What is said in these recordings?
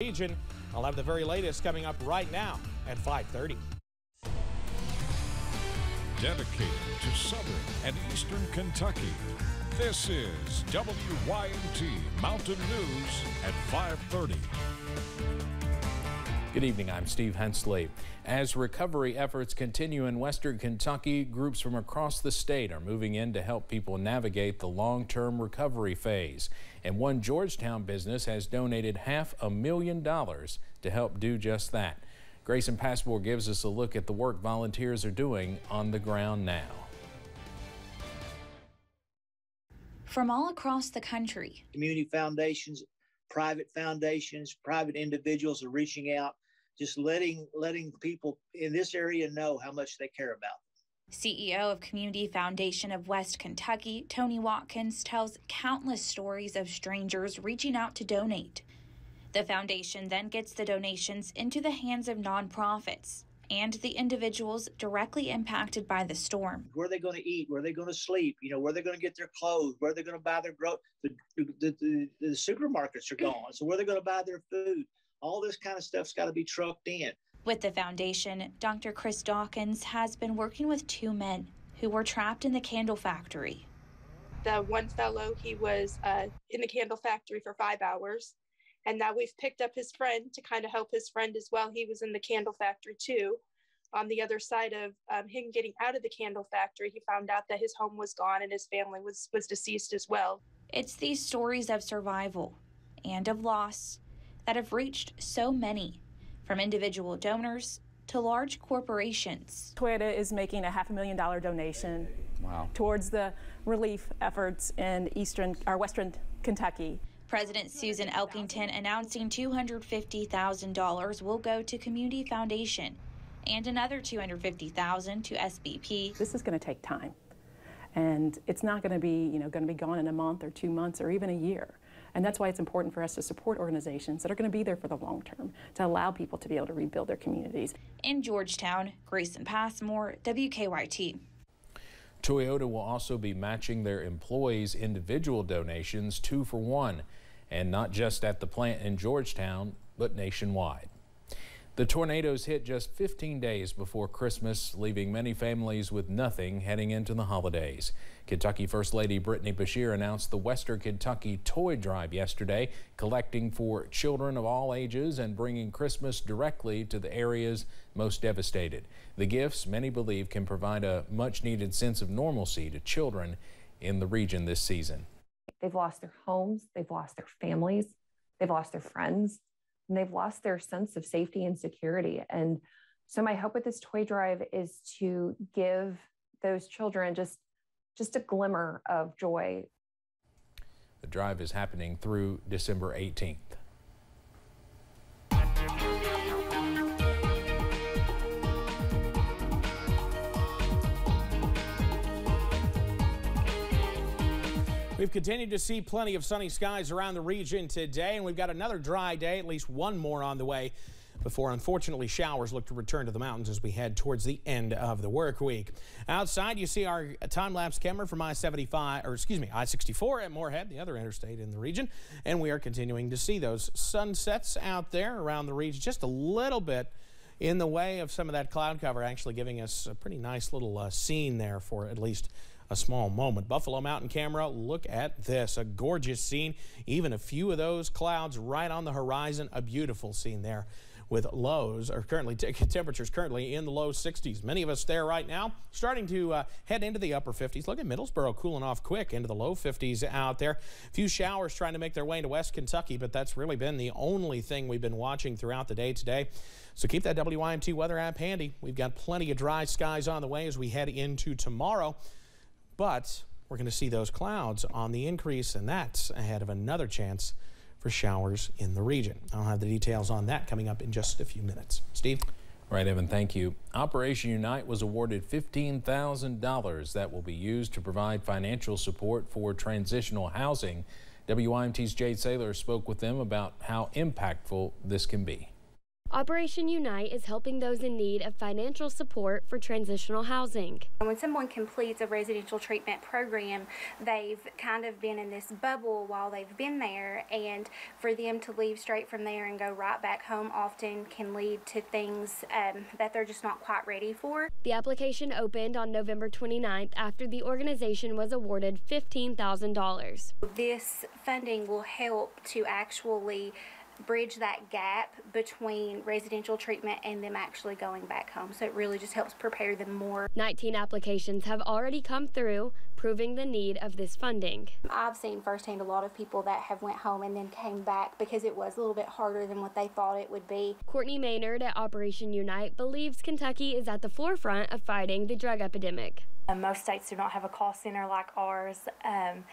Region. I'll have the very latest coming up right now at 5:30. Dedicated to Southern and Eastern Kentucky, this is WYMT Mountain News at 5:30. Good evening, I'm Steve Hensley. As recovery efforts continue in Western Kentucky, groups from across the state are moving in to help people navigate the long-term recovery phase. And one Georgetown business has donated $500,000 to help do just that. Grayson Passmore gives us a look at the work volunteers are doing on the ground now. From all across the country, community foundations, private foundations, private individuals are reaching out, just letting people in this area know how much they care about them. CEO of Community Foundation of West Kentucky, Tony Watkins, tells countless stories of strangers reaching out to donate. The foundation then gets the donations into the hands of nonprofits and the individuals directly impacted by the storm. Where are they going to eat? Where are they going to sleep? Where are they going to get their clothes? Where are they going to buy their the supermarkets are gone. So where are they going to buy their food? All this kind of stuff's got to be trucked in. With the foundation, Dr. Chris Dawkins has been working with two men who were trapped in the candle factory. The one fellow, he was in the candle factory for 5 hours. And now we've picked up his friend to kind of help his friend as well. He was in the candle factory too. On the other side of him getting out of the candle factory, he found out that his home was gone and his family was deceased as well. It's these stories of survival and of loss that have reached so many, from individual donors to large corporations. Toyota is making a $500,000 donation towards the relief efforts in Western Kentucky. President Susan Elkington announcing $250,000 will go to Community Foundation and another $250,000 to SBP. This is going to take time, and it's not going to be, gone in a month or 2 months or even a year. And that's why it's important for us to support organizations that are going to be there for the long term, to allow people to be able to rebuild their communities. In Georgetown, Grayson Passmore, WKYT. Toyota will also be matching their employees' individual donations 2 for 1, and not just at the plant in Georgetown, but nationwide. The tornadoes hit just 15 days before Christmas, leaving many families with nothing heading into the holidays. Kentucky First Lady Brittany Bashir announced the Western Kentucky Toy Drive yesterday, collecting for children of all ages and bringing Christmas directly to the areas most devastated. The gifts, many believe, can provide a much-needed sense of normalcy to children in the region this season. They've lost their homes, they've lost their families, they've lost their friends, and they've lost their sense of safety and security. And so my hope with this toy drive is to give those children just a glimmer of joy. The drive is happening through December 18th. We've continued to see plenty of sunny skies around the region today, and we've got another dry day, at least one more on the way, before unfortunately showers look to return to the mountains as we head towards the end of the work week. Outside, you see our time-lapse camera from I-64 at Moorhead, the other interstate in the region, and we are continuing to see those sunsets out there around the region, just a little bit in the way of some of that cloud cover, actually giving us a pretty nice little scene there for at least a small moment. Buffalo Mountain camera, look at this, a gorgeous scene, even a few of those clouds right on the horizon, a beautiful scene there with lows, or temperatures currently in the low 60s. Many of us there right now, starting to head into the upper 50s. Look at Middlesboro cooling off quick into the low 50s out there. A few showers trying to make their way into West Kentucky, but that's really been the only thing we've been watching throughout the day today. So keep that WYMT weather app handy. We've got plenty of dry skies on the way as we head into tomorrow. But we're going to see those clouds on the increase, and that's ahead of another chance for showers in the region. I'll have the details on that coming up in just a few minutes. Steve? Right, Evan, thank you. Operation Unite was awarded $15,000 that will be used to provide financial support for transitional housing. WYMT's Jade Saylor spoke with them about how impactful this can be. Operation Unite is helping those in need of financial support for transitional housing. When someone completes a residential treatment program, they've kind of been in this bubble while they've been there, and for them to leave straight from there and go right back home often can lead to things that they're just not quite ready for. The application opened on November 29th after the organization was awarded $15,000. This funding will help to actually bridge that gap between residential treatment and them actually going back home. So it really just helps prepare them more. 19 applications have already come through, proving the need of this funding. I've seen firsthand a lot of people that have went home and then came back because it was a little bit harder than what they thought it would be. Courtney Maynard at Operation Unite believes Kentucky is at the forefront of fighting the drug epidemic. Most states do not have a call center like ours, and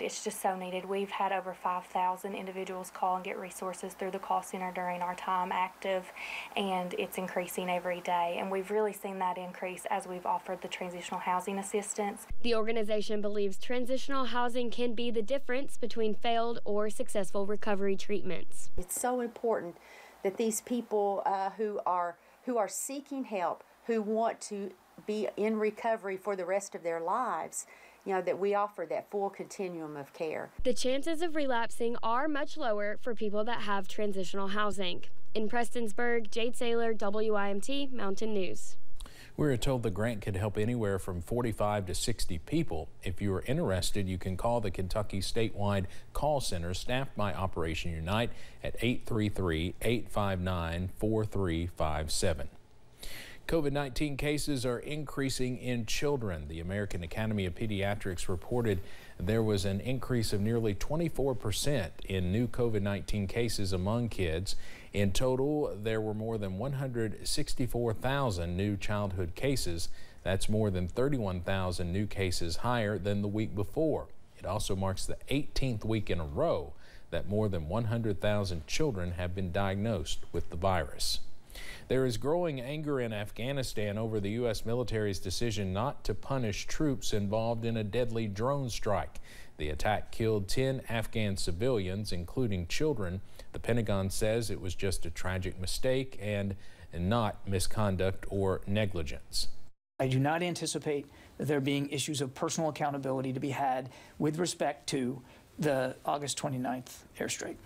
it's just so needed. We've had over 5,000 individuals call and get resources through the call center during our time active, and it's increasing every day. And we've really seen that increase as we've offered the transitional housing assistance. The organization believes transitional housing can be the difference between failed or successful recovery treatments. It's so important that these people who are seeking help, who want to be in recovery for the rest of their lives, that we offer that full continuum of care. The chances of relapsing are much lower for people that have transitional housing. In Prestonsburg, Jade Saylor, WIMT Mountain News. We're told the grant could help anywhere from 45 to 60 people. If you are interested, you can call the Kentucky statewide call center staffed by Operation Unite at 833-859-4357. COVID-19 cases are increasing in children. The American Academy of Pediatrics reported there was an increase of nearly 24% in new COVID-19 cases among kids. In total, there were more than 164,000 new childhood cases. That's more than 31,000 new cases higher than the week before. It also marks the 18th week in a row that more than 100,000 children have been diagnosed with the virus. There is growing anger in Afghanistan over the U.S. military's decision not to punish troops involved in a deadly drone strike. The attack killed 10 Afghan civilians, including children. The Pentagon says it was just a tragic mistake and not misconduct or negligence. I do not anticipate there being issues of personal accountability to be had with respect to the August 29th airstrike.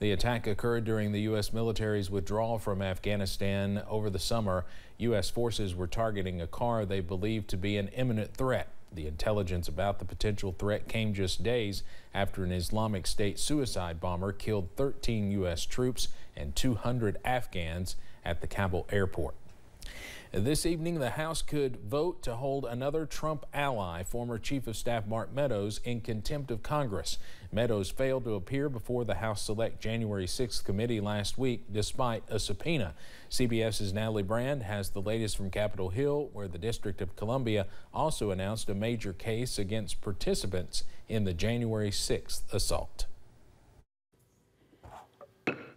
The attack occurred during the U.S. military's withdrawal from Afghanistan over the summer. U.S. forces were targeting a car they believed to be an imminent threat. The intelligence about the potential threat came just days after an Islamic State suicide bomber killed 13 U.S. troops and 200 Afghans at the Kabul airport. This evening, the House could vote to hold another Trump ally, former Chief of Staff Mark Meadows, in contempt of Congress. Meadows failed to appear before the House Select January 6th committee last week despite a subpoena. CBS's Natalie Brand has the latest from Capitol Hill, where the District of Columbia also announced a major case against participants in the January 6th assault.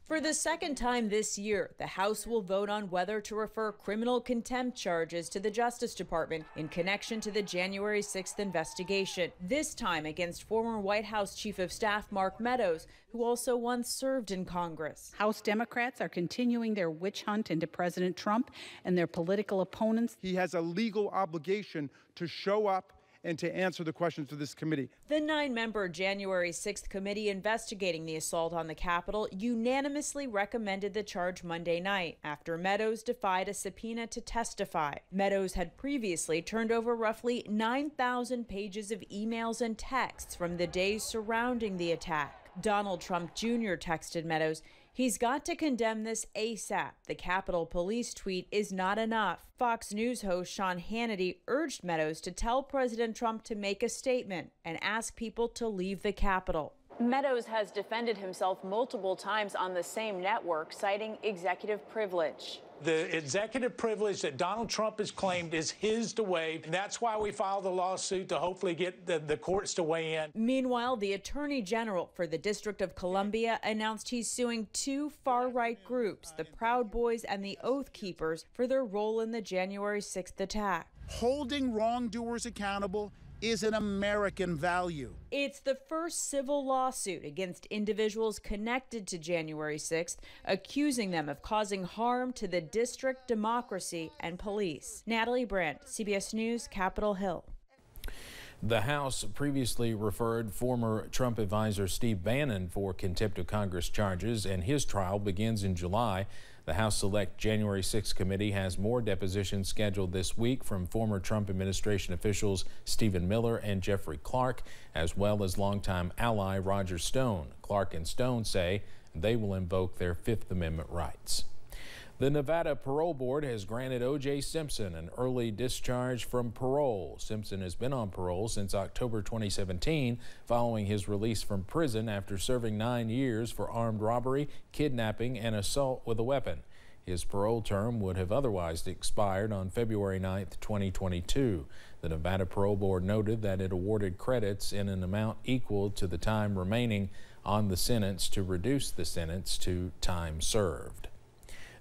For the second time this year, the House will vote on whether to refer criminal contempt charges to the Justice Department in connection to the January 6th investigation, this time against former White House Chief of Staff Mark Meadows, who also once served in Congress. House Democrats are continuing their witch hunt into President Trump and their political opponents. He has a legal obligation to show up and to answer the questions of this committee. The 9-member January 6th committee investigating the assault on the Capitol unanimously recommended the charge Monday night after Meadows defied a subpoena to testify. Meadows had previously turned over roughly 9,000 pages of emails and texts from the days surrounding the attack. Donald Trump Jr. texted Meadows, "He's got to condemn this ASAP. The Capitol Police tweet is not enough." Fox News host Sean Hannity urged Meadows to tell President Trump to make a statement and ask people to leave the Capitol. Meadows has defended himself multiple times on the same network, citing executive privilege. The executive privilege that Donald Trump has claimed is his to waive. That's why we filed the lawsuit, to hopefully get the courts to weigh in. Meanwhile, the Attorney General for the District of Columbia announced he's suing 2 far-right groups, the Proud Boys and the Oath Keepers, for their role in the January 6th attack. Holding wrongdoers accountable is an American value. It's the first civil lawsuit against individuals connected to January 6th, accusing them of causing harm to the district democracy and police. Natalie Brandt, CBS News, Capitol Hill. The House previously referred former Trump advisor Steve Bannon for contempt of Congress charges, and his trial begins in July. The House Select January 6 committee has more depositions scheduled this week from former Trump administration officials Stephen Miller and Jeffrey Clark, as well as longtime ally Roger Stone. Clark and Stone say they will invoke their Fifth Amendment rights. The Nevada Parole Board has granted O.J. Simpson an early discharge from parole. Simpson has been on parole since October 2017 following his release from prison after serving 9 years for armed robbery, kidnapping, and assault with a weapon. His parole term would have otherwise expired on February 9, 2022. The Nevada Parole Board noted that it awarded credits in an amount equal to the time remaining on the sentence to reduce the sentence to time served.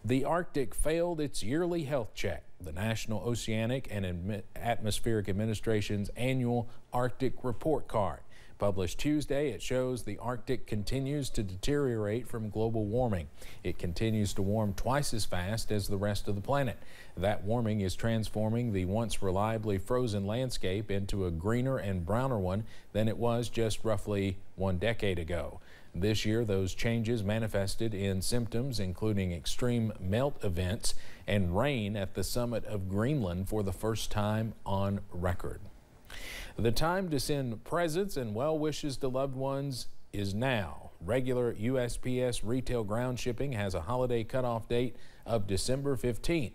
The Arctic failed its yearly health check. The National Oceanic and Atmospheric Administration's annual Arctic Report Card. Published Tuesday, it shows the Arctic continues to deteriorate from global warming. It continues to warm twice as fast as the rest of the planet. That warming is transforming the once reliably frozen landscape into a greener and browner one than it was just roughly 1 decade ago. This year, those changes manifested in symptoms including extreme melt events and rain at the summit of Greenland for the first time on record. The time to send presents and well wishes to loved ones is now. Regular USPS retail ground shipping has a holiday cutoff date of December 15th.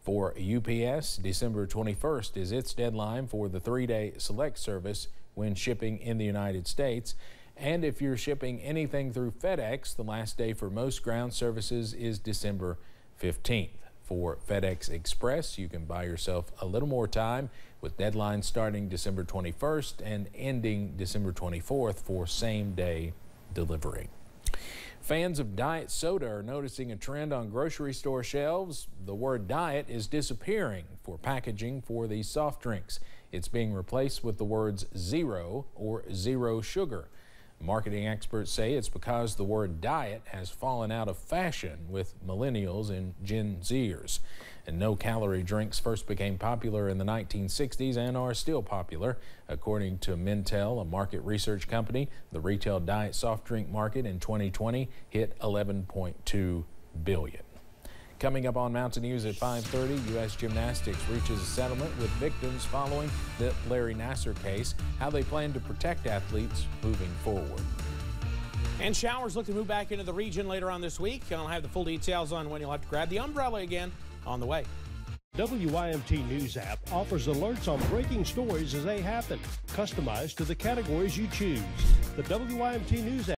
For UPS, December 21st is its deadline for the 3-day select service when shipping in the United States. And if you're shipping anything through FedEx, the last day for most ground services is December 15th. For FedEx Express, you can buy yourself a little more time with deadlines starting December 21st and ending December 24th for same-day delivery. Fans of diet soda are noticing a trend on grocery store shelves. The word diet is disappearing for packaging for these soft drinks. It's being replaced with the words zero or zero sugar. Marketing experts say it's because the word diet has fallen out of fashion with millennials and Gen Zers. And no-calorie drinks first became popular in the 1960s and are still popular. According to Mintel, a market research company, the retail diet soft drink market in 2020 hit $11.2 billion. Coming up on Mountain News at 5:30, U.S. Gymnastics reaches a settlement with victims following the Larry Nassar case, how they plan to protect athletes moving forward. And showers look to move back into the region later on this week. I'll have the full details on when you'll have to grab the umbrella again on the way. WYMT News app offers alerts on breaking stories as they happen, customized to the categories you choose. The WYMT News app